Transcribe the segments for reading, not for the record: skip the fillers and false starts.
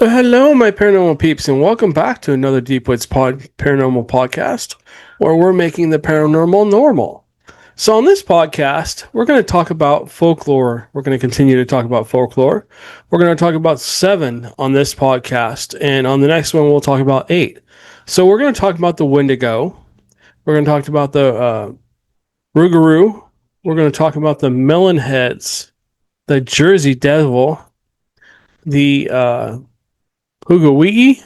Hello, my paranormal peeps, and welcome back to another Deep Woods Paranormal podcast, where we're making the paranormal normal. So, on this podcast, we're going to talk about folklore. We're going to continue to talk about folklore. We're going to talk about 7 on this podcast, and on the next one, we'll talk about 8. So, we're going to talk about the Wendigo. We're going to talk about the Rougarou. We're going to talk about the Melonheads, the Jersey Devil, the Hugawigi.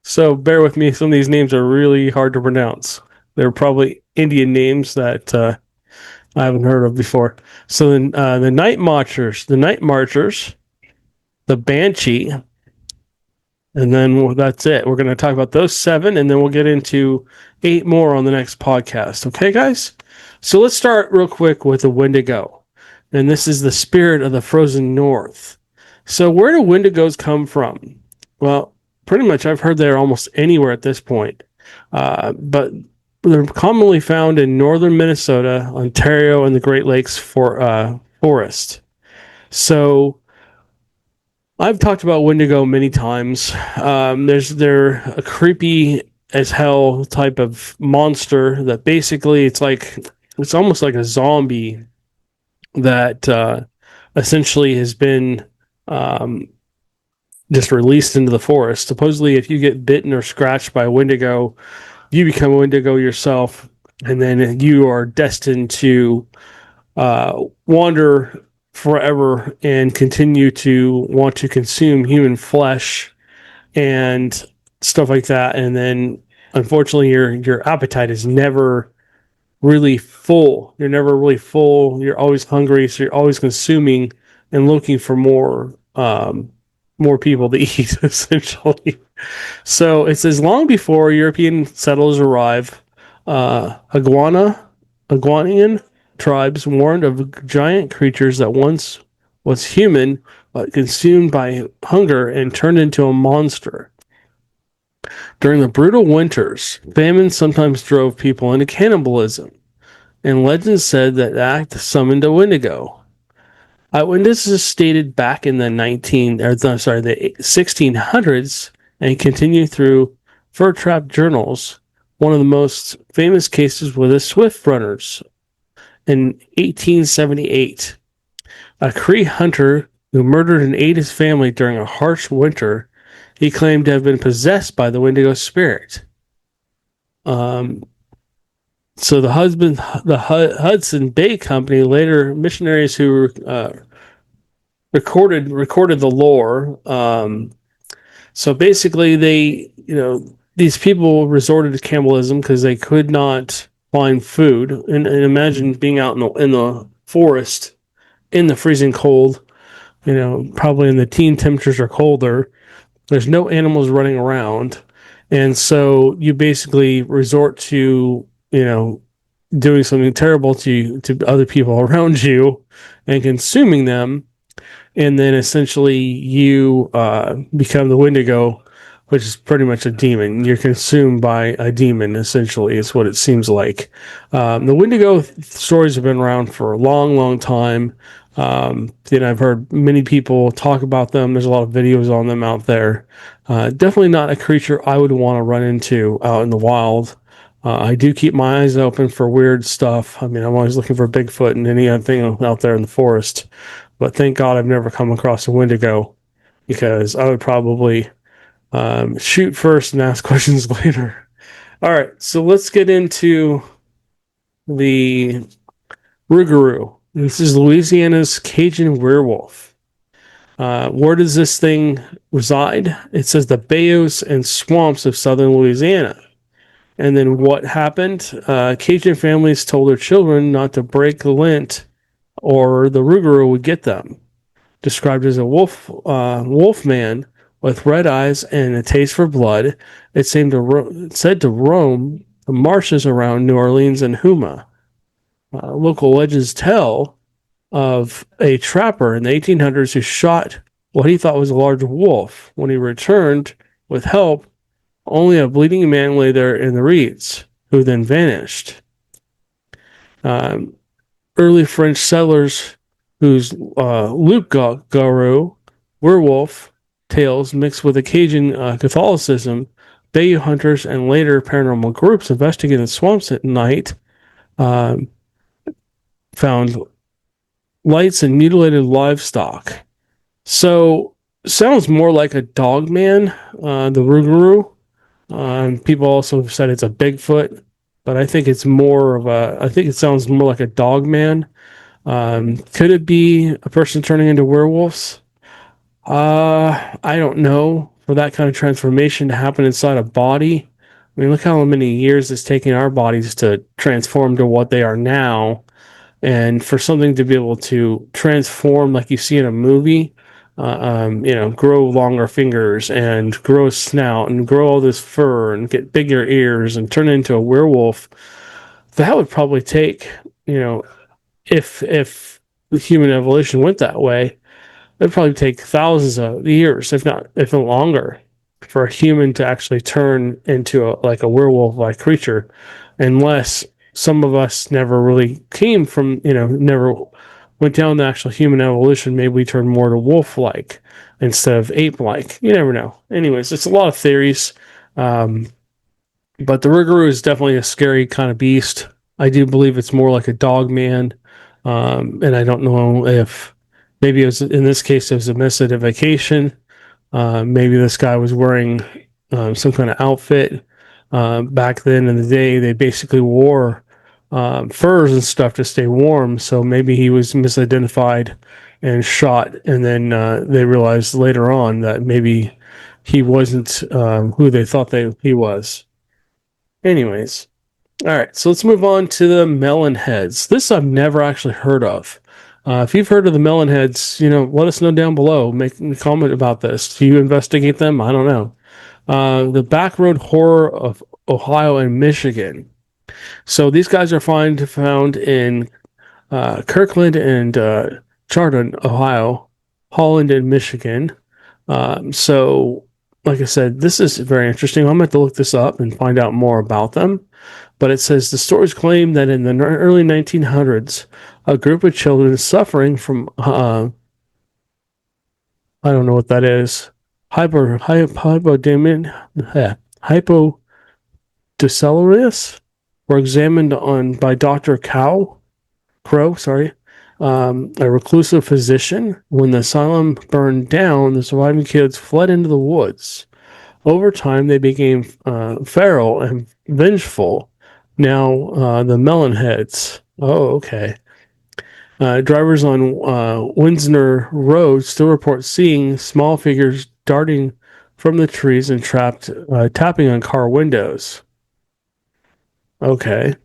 So bear with me. Some of these names are really hard to pronounce. They're probably Indian names that I haven't heard of before. So the Night Marchers, the Banshee, and then that's it. We're going to talk about those 7, and then we'll get into 8 more on the next podcast. Okay, guys? So let's start real quick with the Wendigo. And this is the spirit of the frozen north. So where do Wendigos come from? Well, pretty much I've heard they're almost anywhere at this point. But they're commonly found in northern Minnesota, Ontario, and the Great Lakes forest. So I've talked about Wendigo many times. They're a creepy as hell type of monster that basically it's almost like a zombie that essentially has been just released into the forest. Supposedly, if you get bitten or scratched by a Wendigo, you become a Wendigo yourself, and then you are destined to wander forever and continue to want to consume human flesh and stuff like that. And then, unfortunately, your appetite is never really full. You're never really full. You're always hungry, so you're always consuming and looking for more people to eat, essentially. So it says long before European settlers arrive, Iguanian tribes warned of giant creatures that once was human but consumed by hunger and turned into a monster. During the brutal winters, famine sometimes drove people into cannibalism, and legends said that act summoned a Wendigo. Eyewitnesses stated back in the 1600s and continued through fur trap journals. One of the most famous cases was the Swift Runners in 1878. A Cree hunter who murdered and ate his family during a harsh winter, he claimed to have been possessed by the Wendigo spirit. So the Hudson Bay Company, later missionaries who recorded the lore. So basically, these people resorted to cannibalism because they could not find food. And imagine being out in the forest in the freezing cold. Probably in the teen temperatures or colder. There's no animals running around, and so you basically resort to doing something terrible to other people around you and consuming them, and then essentially you become the Wendigo, which is pretty much a demon. You're consumed by a demon, essentially, is what it seems like. The Wendigo stories have been around for a long, long time. I've heard many people talk about them. There's a lot of videos on them out there. Definitely not a creature I would want to run into out in the wild. I do keep my eyes open for weird stuff. I mean, I'm always looking for Bigfoot and anything out there in the forest. But thank God I've never come across a Wendigo, because I would probably shoot first and ask questions later. All right, so let's get into the Rougarou. This is Louisiana's Cajun werewolf. Where does this thing reside? It says the bayous and swamps of southern Louisiana. And then what happened? Cajun families told their children not to break Lent, or the Rougarou would get them. Described as a wolf man with red eyes and a taste for blood, it said to roam the marshes around New Orleans and Houma. Local legends tell of a trapper in the 1800s who shot what he thought was a large wolf. When he returned with help, only a bleeding man lay there in the reeds, who then vanished. Early French settlers whose loup-garou werewolf tales mixed with Cajun Catholicism, Bayou hunters and later paranormal groups investigating the swamps at night um, found lights and mutilated livestock. So, sounds more like a dog man, the Rougarou. People also said it's a Bigfoot, but I think it's more of a. I think it sounds more like a dog man. Could it be a person turning into werewolves? I don't know. For that kind of transformation to happen inside a body, I mean, look how many years it's taking our bodies to transform to what they are now, and for something to be able to transform like you see in a movie, grow longer fingers and grow a snout and grow all this fur and get bigger ears and turn into a werewolf, that would probably take, if the human evolution went that way, it'd probably take thousands of years, if not longer, for a human to actually turn into a werewolf-like creature, unless some of us never really came from, never went down the actual human evolution. Maybe we turned more to wolf-like instead of ape-like. You never know. Anyways, it's a lot of theories. But the Rougarou is definitely a scary kind of beast. I do believe it's more like a dog man. And I don't know if maybe it was, in this case, it was a misidentification. Maybe this guy was wearing some kind of outfit. Back then in the day, they basically wore furs and stuff to stay warm. So maybe he was misidentified and shot. And then they realized later on that maybe he wasn't who they thought he was. Anyways, all right, so let's move on to the melon heads. This I've never actually heard of. If you've heard of the melon heads, let us know down below. Make a comment about this. Do you investigate them? I don't know. The backroad horror of Ohio and Michigan. So these guys are found in Kirkland and Chardon, Ohio, Holland, and Michigan. So, like I said, this is very interesting. I'm going to have to look this up and find out more about them. But it says the stories claim that in the early 1900s, a group of children suffering from, I don't know what that is, hypodyscelerius, were examined by Dr. Crow, a reclusive physician. When the asylum burned down, the surviving kids fled into the woods. Over time, they became feral and vengeful. Now, the Melonheads. Oh, okay. Drivers on Windsor Road still report seeing small figures darting from the trees and tapping on car windows. Okay.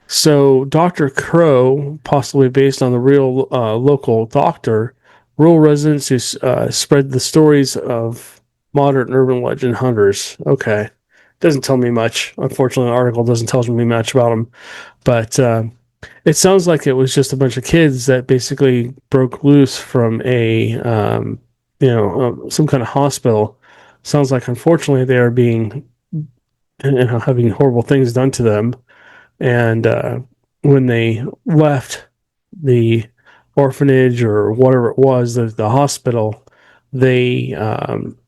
So, Dr. Crow, possibly based on the real local doctor, rural residents who spread the stories of modern urban legend hunters. Okay. Doesn't tell me much. Unfortunately, the article doesn't tell me much about them. But it sounds like it was just a bunch of kids that basically broke loose from some kind of hospital. Sounds like, unfortunately, they are being, having horrible things done to them. And when they left the orphanage or whatever it was, the hospital, they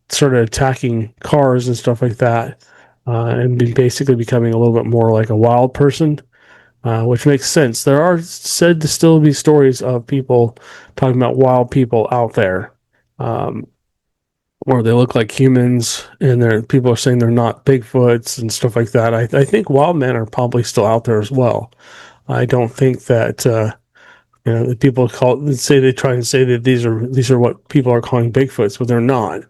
started attacking cars and stuff like that, and basically becoming a little bit more like a wild person, which makes sense. There are said to still be stories of people talking about wild people out there, or they look like humans, and people are saying they're not Bigfoots and stuff like that. I think wild men are probably still out there as well. I don't think that the people they try and say that these are what people are calling Bigfoots, but they're not.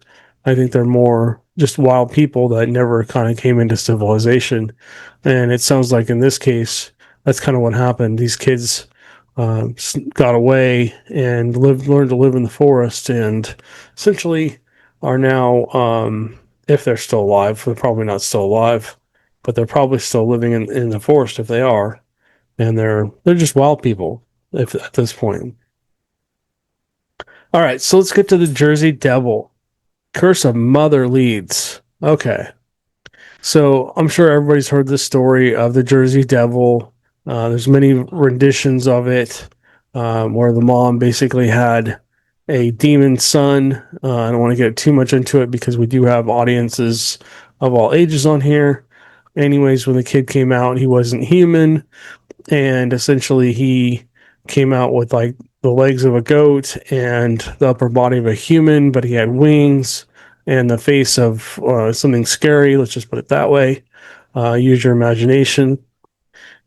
I think they're more just wild people that never kind of came into civilization, and it sounds like in this case that's kind of what happened. These kids got away and learned to live in the forest, and essentially are now, if they're still alive, they're probably not still alive, but they're probably still living in the forest if they are, and they're just wild people if at this point. All right, so let's get to the Jersey Devil. Curse of Mother Leeds. Okay, so I'm sure everybody's heard the story of the Jersey Devil. There's many renditions of it, where the mom basically had a demon son. I don't want to get too much into it because we do have audiences of all ages on here. Anyways, when the kid came out, he wasn't human, and essentially he came out with like the legs of a goat and the upper body of a human, but he had wings and the face of something scary. Let's just put it that way. Use your imagination.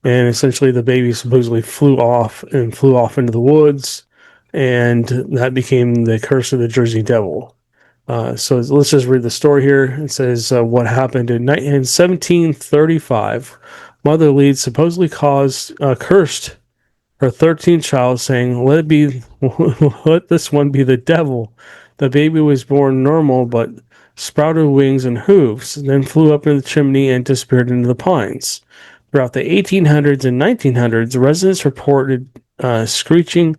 And essentially, the baby supposedly flew off into the woods, and that became the curse of the Jersey Devil. So let's just read the story here. It says what happened in 1735. Mother Leeds supposedly cursed her 13th child, saying, "Let it be, let this one be the devil." The baby was born normal, but sprouted wings and hooves, then flew up in the chimney and disappeared into the pines. Throughout the 1800s and 1900s, residents reported screeching,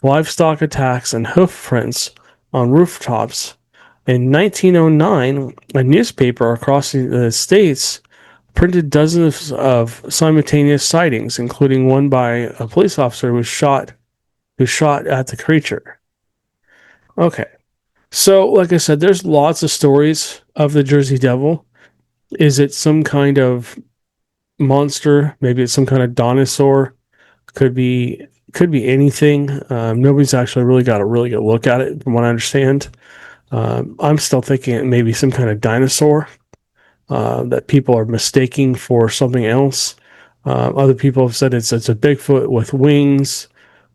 livestock attacks, and hoof prints on rooftops. In 1909, a newspaper across the states printed dozens of simultaneous sightings, including one by a police officer who shot at the creature. Okay. So, like I said, there's lots of stories of the Jersey Devil. Is it some kind of monster? Maybe it's some kind of dinosaur. Could be anything. Nobody's actually really got a really good look at it, from what I understand. I'm still thinking it may be some kind of dinosaur that people are mistaking for something else. Other people have said it's a Bigfoot with wings,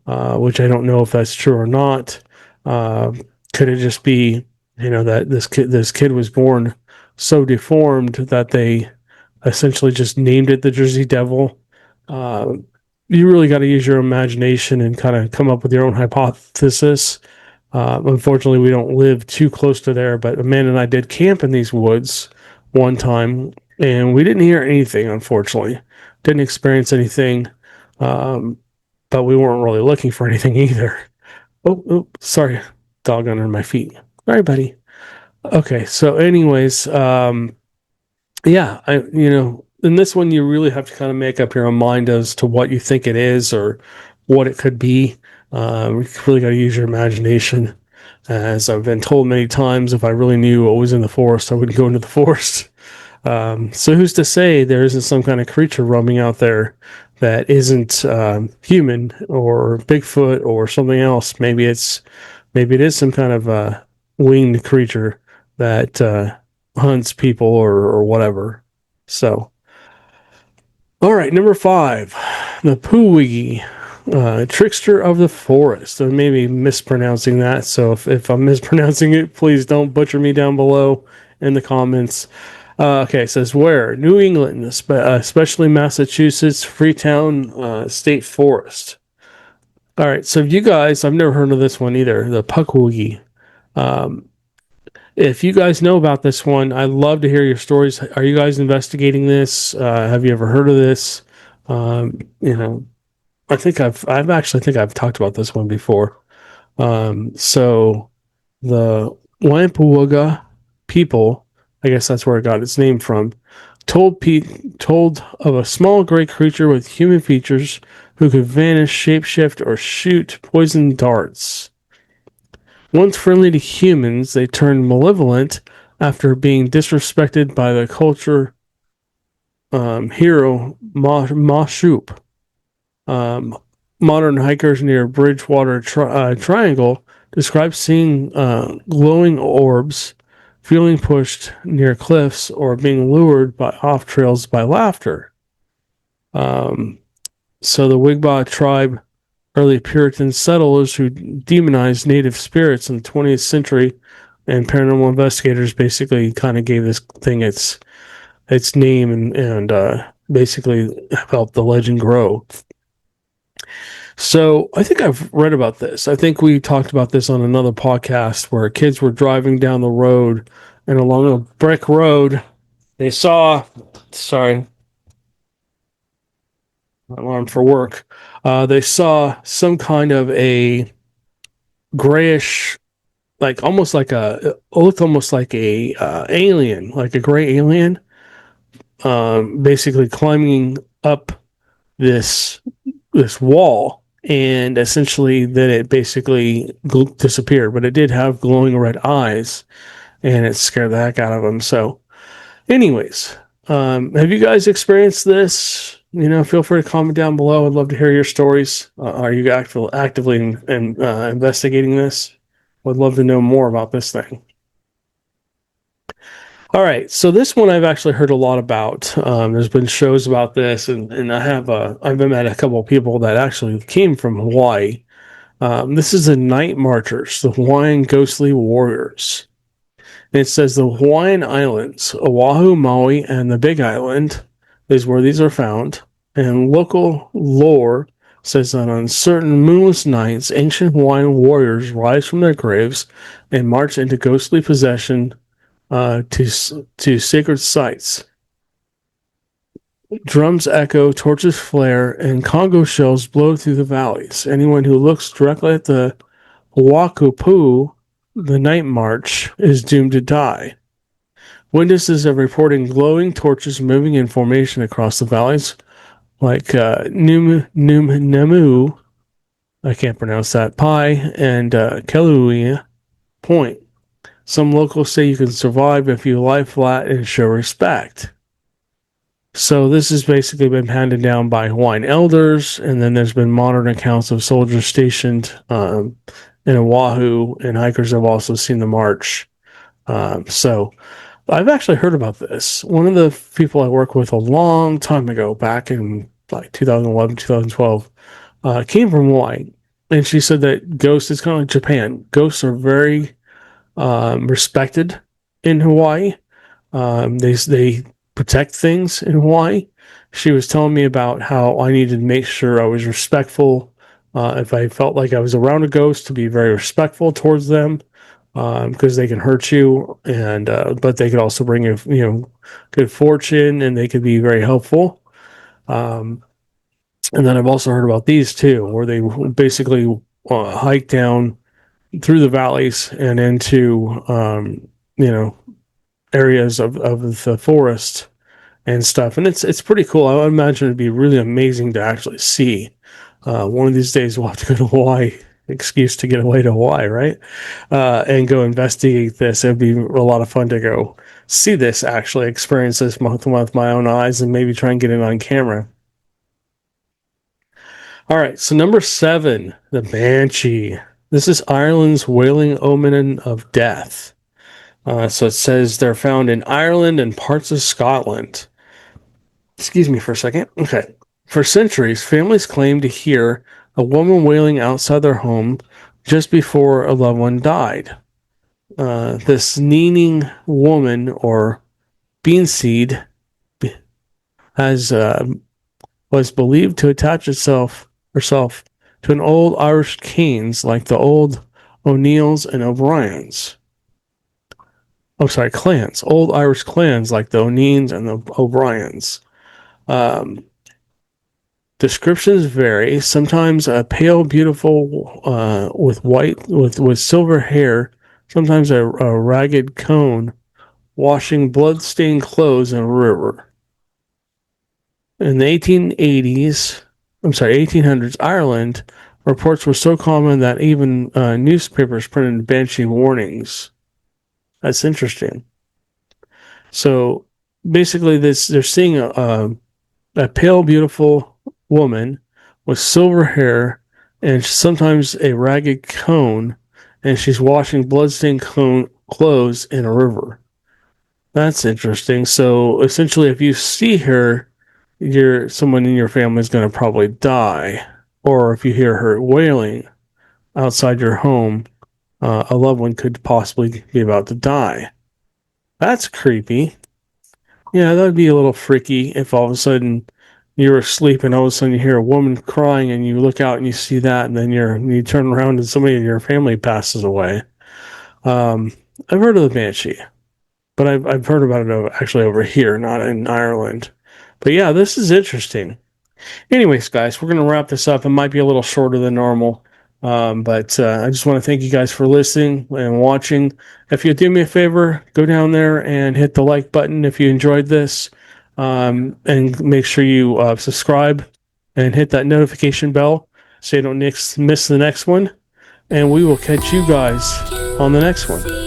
which I don't know if that's true or not. Could it just be, that this kid was born so deformed that they essentially just named it the Jersey Devil? You really got to use your imagination and kind of come up with your own hypothesis. Unfortunately, we don't live too close to there, but Amanda and I did camp in these woods one time, and we didn't hear anything, unfortunately. Didn't experience anything, but we weren't really looking for anything either. Oh, sorry. Dog under my feet. Sorry, buddy. Okay, so anyways, yeah, in this one, you really have to kind of make up your own mind as to what you think it is or what it could be. You really got to use your imagination. As I've been told many times, if I really knew what was in the forest, I wouldn't go into the forest. So who's to say there isn't some kind of creature roaming out there that isn't human or Bigfoot or something else? Maybe it is some kind of winged creature that hunts people or whatever. So, all right, number 5, the Poweggia, trickster of the forest. I may be mispronouncing that, so if I'm mispronouncing it, please don't butcher me down below in the comments. Okay, it says where? New England, especially Massachusetts, Freetown State Forest. All right, so you guys, I've never heard of this one either, the Poweggia. If you guys know about this one, I'd love to hear your stories. Are you guys investigating this? Have you ever heard of this? I think I've talked about this one before. So the Wampawuga people, I guess that's where it got its name from, told of a small gray creature with human features who could vanish, shapeshift, or shoot poison darts. Once friendly to humans, they turned malevolent after being disrespected by the culture hero Mashoop. Modern hikers near Bridgewater Triangle describe seeing glowing orbs, feeling pushed near cliffs, or being lured off trails by laughter. So the Wigba tribe, early Puritan settlers who demonized native spirits in the 20th century, and paranormal investigators basically kind of gave this thing its name and basically helped the legend grow. So I think I've read about this. I think we talked about this on another podcast where kids were driving down the road, and along a brick road, they saw, sorry, alarm for work. They saw some kind of a grayish, like almost like it looked almost like a alien, like a gray alien, basically climbing up this wall. and essentially then it basically disappeared. But it did have glowing red eyes, and it scared the heck out of him. So, anyways, have you guys experienced this? Feel free to comment down below. I'd love to hear your stories. Are you actively investigating this? Would love to know more about this thing. All right, so this one I've actually heard a lot about. There's been shows about this, and I've met a couple of people that actually came from Hawaii. This is the Night Marchers, the Hawaiian Ghostly Warriors. And it says the Hawaiian Islands, Oahu, Maui, and the Big Island is where these are found. And local lore says that on certain moonless nights, ancient Hawaiian warriors rise from their graves and march into ghostly possession to sacred sites. Drums echo, torches flare, and Congo shells blow through the valleys. Anyone who looks directly at the Wakapu, the night march, is doomed to die. Witnesses are reporting glowing torches moving in formation across the valleys, like Nemu, I can't pronounce that, Pai, and Kelui Point. Some locals say you can survive if you lie flat and show respect. So this has basically been handed down by Hawaiian elders, and then there's been modern accounts of soldiers stationed in Oahu, and hikers have also seen the march. So I've actually heard about this. One of the people I worked with a long time ago, back in like 2011, 2012, came from Hawaii, and she said that ghosts is kind of like Japan. Ghosts are very respected in Hawaii. They protect things in Hawaii. She was telling me about how I needed to make sure I was respectful. If I felt like I was around a ghost, to be very respectful towards them, because they can hurt you, and but they could also bring you good fortune, and they could be very helpful. And then I've also heard about these too, where they basically hike down through the valleys and into areas of the forest and stuff, and it's pretty cool. I would imagine it'd be really amazing to actually see. One of these days we'll have to go to Hawaii. Excuse to get away to Hawaii, right? And go investigate this. It'd be a lot of fun to go see this, actually experience this with my own eyes, and maybe try and get it on camera. All right, so number 7, the Banshee. This is Ireland's wailing omen of death. So it says they're found in Ireland and parts of Scotland. Excuse me for a second. Okay. For centuries, families claimed to hear a woman wailing outside their home just before a loved one died. This kneeling woman, or bean seed, was believed to attach herself to an old Irish Canes like the old O'Neills and O'Briens. Clans. Old Irish clans like the O'Neills and the O'Briens. Descriptions vary. Sometimes a pale, beautiful, with silver hair. Sometimes a ragged cone, washing blood-stained clothes in a river. In the 1800s, Ireland, reports were so common that even newspapers printed banshee warnings. That's interesting. So basically, they're seeing a pale, beautiful woman with silver hair and sometimes a ragged cone, and she's washing bloodstained clothes in a river. That's interesting. So essentially, if you see her, someone in your family is going to probably die. Or if you hear her wailing outside your home, a loved one could possibly be about to die. That's creepy. Yeah, that would be a little freaky if all of a sudden you're asleep and all of a sudden you hear a woman crying and you look out and you see that, and then you turn around and somebody in your family passes away. I've heard of the Banshee, but I've heard about it actually over here, not in Ireland. But yeah, this is interesting. Anyways, guys, we're going to wrap this up. It might be a little shorter than normal. But I just want to thank you guys for listening and watching. If you do me a favor, go down there and hit the like button if you enjoyed this. And make sure you subscribe and hit that notification bell. so you don't miss the next one. And we will catch you guys on the next one.